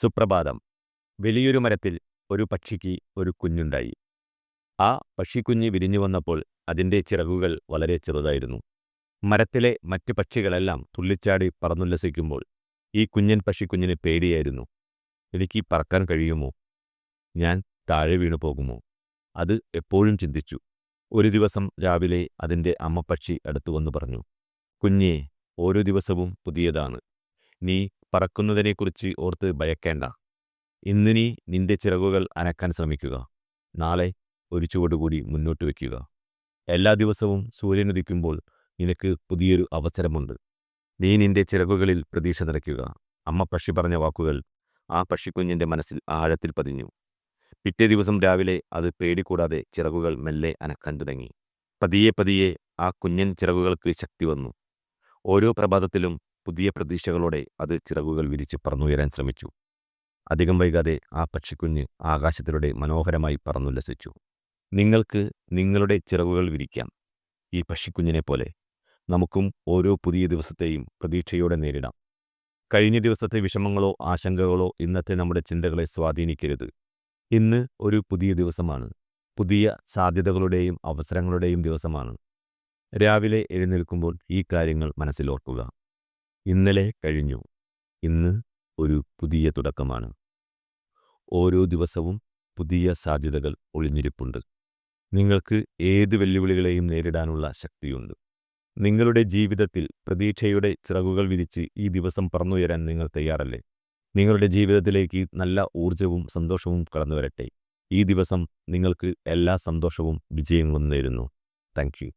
സുപ്രഭാതം. വലിയൊരു മരത്തിൽ ഒരു പക്ഷിക്ക് ഒരു കുഞ്ഞുണ്ടായി. ആ പക്ഷിക്കുഞ്ഞ് വിരിഞ്ഞു വന്നപ്പോൾ അതിൻ്റെ ചിറകുകൾ വളരെ ചെറുതായിരുന്നു. മരത്തിലെ മറ്റ് പക്ഷികളെല്ലാം തുള്ളിച്ചാടി പറന്നുല്ലസിക്കുമ്പോൾ ഈ കുഞ്ഞൻ പക്ഷിക്കുഞ്ഞിന് പേടിയായിരുന്നു. എനിക്ക് പറക്കാൻ കഴിയുമോ? ഞാൻ താഴെ വീണു പോകുമോ? അത് എപ്പോഴും ചിന്തിച്ചു. ഒരു ദിവസം രാവിലെ അതിൻ്റെ അമ്മപ്പക്ഷി അടുത്തുവന്ന് പറഞ്ഞു, കുഞ്ഞേ, ഓരോ ദിവസവും പുതിയതാണ്. നീ പറക്കുന്നതിനെക്കുറിച്ച് ഓർത്ത് ഭയക്കേണ്ട. ഇന്ന് നീ നിന്റെ ചിറകുകൾ അനക്കാൻ ശ്രമിക്കുക. നാളെ ഒരു ചുവടുകൂടി മുന്നോട്ട് വയ്ക്കുക. എല്ലാ ദിവസവും സൂര്യനുദിക്കുമ്പോൾ നിനക്ക് പുതിയൊരു അവസരമുണ്ട്. നീ നിന്റെ ചിറകുകളിൽ പ്രതീക്ഷ നിറയ്ക്കുക. അമ്മ പക്ഷി പറഞ്ഞ വാക്കുകൾ ആ പക്ഷിക്കുഞ്ഞിൻ്റെ മനസ്സിൽ ആഴത്തിൽ പതിഞ്ഞു. പിറ്റേ ദിവസം രാവിലെ അത് പേടികൂടാതെ ചിറകുകൾ മെല്ലെ അനക്കാൻ തുടങ്ങി. പതിയെ പതിയെ ആ കുഞ്ഞൻ ചിറകുകൾക്ക് ശക്തി വന്നു. ഓരോ പ്രഭാതത്തിലും പുതിയ പ്രതീക്ഷകളോടെ അത് ചിറകുകൾ വിരിച്ച് പറന്നുയരാൻ ശ്രമിച്ചു. അധികം വൈകാതെ ആ പക്ഷിക്കുഞ്ഞ് ആകാശത്തിലൂടെ മനോഹരമായി പറന്നുല്ലസിച്ചു. നിങ്ങൾക്ക് നിങ്ങളുടെ ചിറകുകൾ വിരിക്കാം. ഈ പക്ഷിക്കുഞ്ഞിനെ പോലെ നമുക്കും ഓരോ പുതിയ ദിവസത്തെയും പ്രതീക്ഷയോടെ നേരിടാം. കഴിഞ്ഞ ദിവസത്തെ വിഷമങ്ങളോ ആശങ്കകളോ ഇന്നത്തെ നമ്മുടെ ചിന്തകളെ സ്വാധീനിക്കരുത്. ഇന്ന് ഒരു പുതിയ ദിവസമാണ്. പുതിയ സാധ്യതകളുടെയും അവസരങ്ങളുടെയും ദിവസമാണ്. രാവിലെ എഴുന്നേൽക്കുമ്പോൾ ഈ കാര്യങ്ങൾ മനസ്സിലോർക്കുക. ഇന്നലെ കഴിഞ്ഞു. ഇന്ന് ഒരു പുതിയ തുടക്കമാണ്. ഓരോ ദിവസവും പുതിയ സാധ്യതകൾ ഒളിഞ്ഞിരിപ്പുണ്ട്. നിങ്ങൾക്ക് ഏത് വെല്ലുവിളികളെയും നേരിടാനുള്ള ശക്തിയുണ്ട്. നിങ്ങളുടെ ജീവിതത്തിൽ പ്രതീക്ഷയുടെ ചിറകുകൾ വിരിച്ച് ഈ ദിവസം പറന്നുയരാൻ നിങ്ങൾ തയ്യാറല്ലേ? നിങ്ങളുടെ ജീവിതത്തിലേക്ക് നല്ല ഊർജവും സന്തോഷവും കടന്നു വരട്ടെ. ഈ ദിവസം നിങ്ങൾക്ക് എല്ലാ സന്തോഷവും വിജയങ്ങളും നേരുന്നു. Thank you.